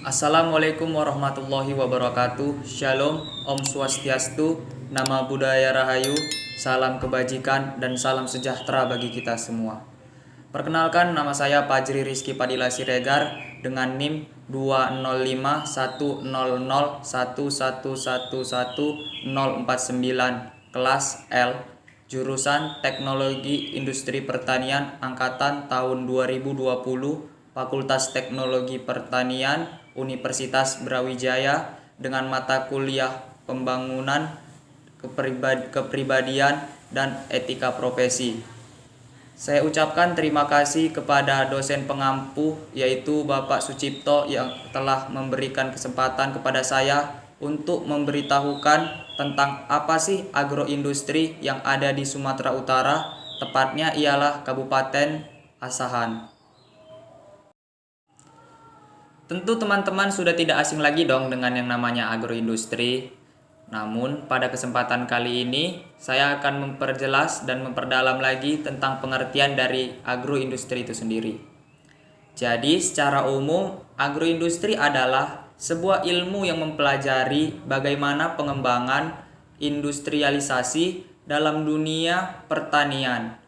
Assalamualaikum warahmatullahi wabarakatuh. Shalom, Om Swastiastu, Nama Budaya Rahayu, salam kebajikan dan salam sejahtera bagi kita semua. Perkenalkan, nama saya Fajri Rizky Padilla Siregar dengan NIM 205100111111049, kelas L, jurusan Teknologi Industri Pertanian angkatan tahun 2020, Fakultas Teknologi Pertanian, Universitas Brawijaya, dengan mata kuliah Pembangunan Kepribadian dan Etika Profesi. Saya ucapkan terima kasih kepada dosen pengampu yaitu Bapak Sucipto yang telah memberikan kesempatan kepada saya untuk memberitahukan tentang apa sih agroindustri yang ada di Sumatera Utara, tepatnya ialah Kabupaten Asahan. Tentu teman-teman sudah tidak asing lagi dong dengan yang namanya agroindustri. Namun pada kesempatan kali ini saya akan memperjelas dan memperdalam lagi tentang pengertian dari agroindustri itu sendiri. Jadi secara umum agroindustri adalah sebuah ilmu yang mempelajari bagaimana pengembangan industrialisasi dalam dunia pertanian.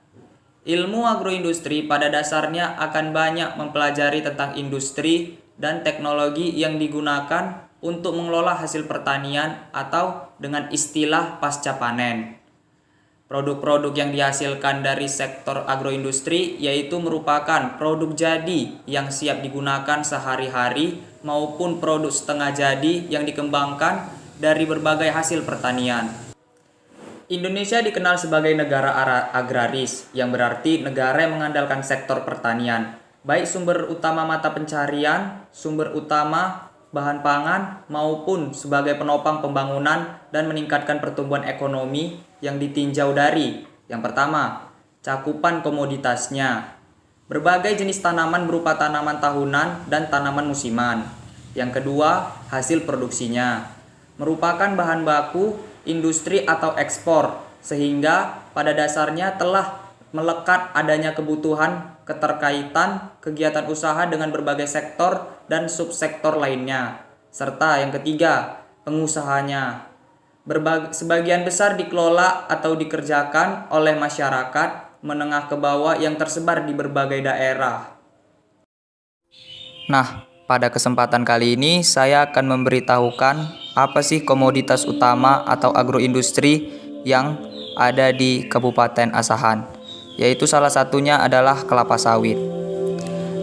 Ilmu agroindustri pada dasarnya akan banyak mempelajari tentang industri dan teknologi yang digunakan untuk mengelola hasil pertanian atau dengan istilah pasca panen. Produk-produk yang dihasilkan dari sektor agroindustri yaitu merupakan produk jadi yang siap digunakan sehari-hari maupun produk setengah jadi yang dikembangkan dari berbagai hasil pertanian. Indonesia dikenal sebagai negara agraris, yang berarti negara yang mengandalkan sektor pertanian, baik sumber utama mata pencarian, sumber utama bahan pangan, maupun sebagai penopang pembangunan dan meningkatkan pertumbuhan ekonomi yang ditinjau dari yang pertama, cakupan komoditasnya. Berbagai jenis tanaman berupa tanaman tahunan dan tanaman musiman. Yang kedua, hasil produksinya. Merupakan bahan baku industri atau ekspor, sehingga pada dasarnya telah melekat adanya kebutuhan keterkaitan kegiatan usaha dengan berbagai sektor dan subsektor lainnya. Serta yang ketiga, pengusahanya. Sebagian besar dikelola atau dikerjakan oleh masyarakat menengah ke bawah yang tersebar di berbagai daerah. Nah, pada kesempatan kali ini saya akan memberitahukan apa sih komoditas utama atau agroindustri yang ada di Kabupaten Asahan, yaitu salah satunya adalah kelapa sawit.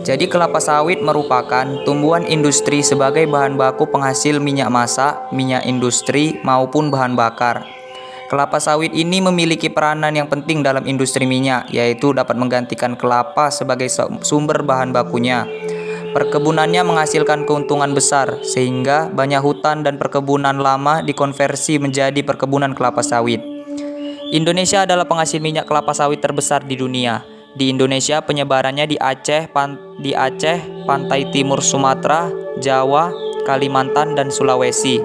Jadi kelapa sawit merupakan tumbuhan industri sebagai bahan baku penghasil minyak masak, minyak industri maupun bahan bakar. Kelapa sawit ini memiliki peranan yang penting dalam industri minyak, yaitu dapat menggantikan kelapa sebagai sumber bahan bakunya. Perkebunannya menghasilkan keuntungan besar, sehingga banyak hutan dan perkebunan lama dikonversi menjadi perkebunan kelapa sawit. Indonesia adalah penghasil minyak kelapa sawit terbesar di dunia. Di Indonesia penyebarannya di Aceh, pantai timur Sumatera, Jawa, Kalimantan, dan Sulawesi.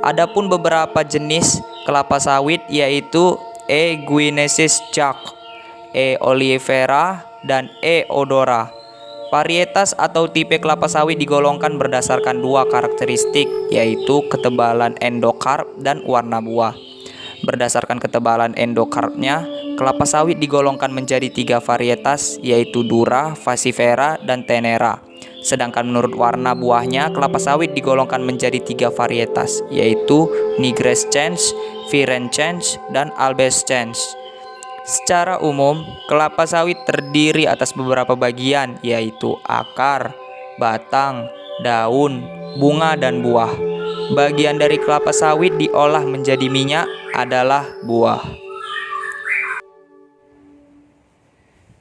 Adapun beberapa jenis kelapa sawit yaitu E. guinesis Jack, E. oleifera, dan E. odora. Varietas atau tipe kelapa sawit digolongkan berdasarkan dua karakteristik, yaitu ketebalan endokarp dan warna buah. Berdasarkan ketebalan endokarpnya, kelapa sawit digolongkan menjadi 3 varietas, yaitu Dura, Fasifera, dan Tenera. Sedangkan menurut warna buahnya, kelapa sawit digolongkan menjadi 3 varietas, yaitu Nigrescens, Virescens, dan Albescens. Secara umum, kelapa sawit terdiri atas beberapa bagian, yaitu akar, batang, daun, bunga, dan buah. Bagian dari kelapa sawit diolah menjadi minyak adalah buah.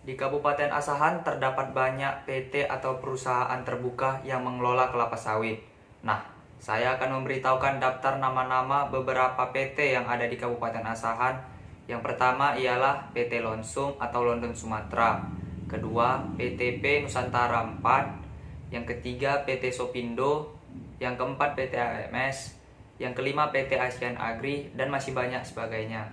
Di Kabupaten Asahan terdapat banyak PT atau perusahaan terbuka yang mengelola kelapa sawit. Nah, saya akan memberitahukan daftar nama-nama beberapa PT yang ada di Kabupaten Asahan. Yang pertama ialah PT Lonsum atau London Sumatera. Kedua, PTP Nusantara 4. Yang ketiga, PT Sopindo. Yang keempat, PT AMS. Yang kelima, PT Asian Agri, dan masih banyak sebagainya.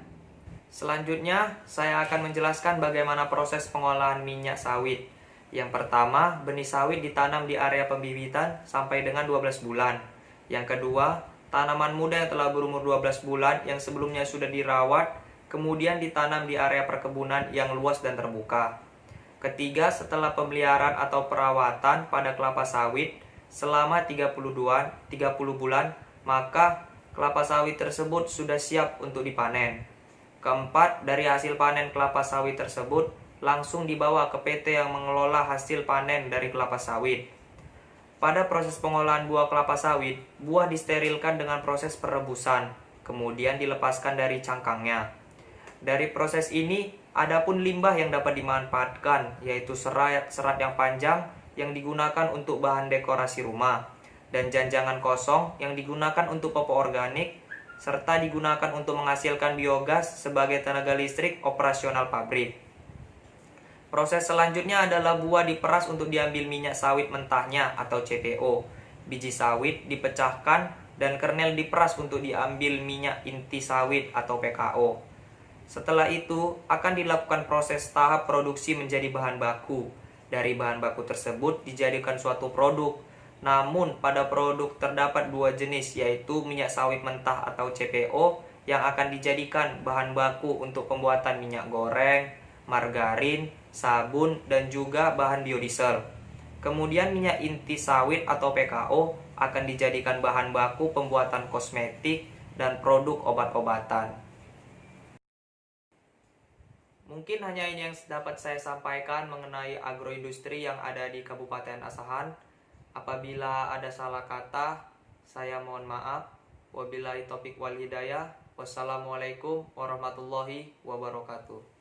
Selanjutnya, saya akan menjelaskan bagaimana proses pengolahan minyak sawit. Yang pertama, benih sawit ditanam di area pembibitan sampai dengan 12 bulan. Yang kedua, tanaman muda yang telah berumur 12 bulan yang sebelumnya sudah dirawat, kemudian ditanam di area perkebunan yang luas dan terbuka. Ketiga, setelah pemeliharaan atau perawatan pada kelapa sawit selama 30 bulan, maka kelapa sawit tersebut sudah siap untuk dipanen. Keempat, dari hasil panen kelapa sawit tersebut langsung dibawa ke PT yang mengelola hasil panen dari kelapa sawit. Pada proses pengolahan buah kelapa sawit, buah disterilkan dengan proses perebusan, kemudian dilepaskan dari cangkangnya. Dari proses ini, ada pun limbah yang dapat dimanfaatkan, yaitu serat yang panjang yang digunakan untuk bahan dekorasi rumah, dan janjangan kosong yang digunakan untuk pupuk organik, serta digunakan untuk menghasilkan biogas sebagai tenaga listrik operasional pabrik. Proses selanjutnya adalah buah diperas untuk diambil minyak sawit mentahnya atau CPO. Biji sawit dipecahkan dan kernel diperas untuk diambil minyak inti sawit atau PKO. Setelah itu akan dilakukan proses tahap produksi menjadi bahan baku. Dari bahan baku tersebut dijadikan suatu produk. Namun pada produk terdapat dua jenis, yaitu minyak sawit mentah atau CPO yang akan dijadikan bahan baku untuk pembuatan minyak goreng, margarin, sabun, dan juga bahan biodiesel. Kemudian minyak inti sawit atau PKO akan dijadikan bahan baku pembuatan kosmetik dan produk obat-obatan. Mungkin hanya ini yang dapat saya sampaikan mengenai agroindustri yang ada di Kabupaten Asahan. Apabila ada salah kata, saya mohon maaf. Wabillahi taufiq wal hidayah. Wassalamualaikum warahmatullahi wabarakatuh.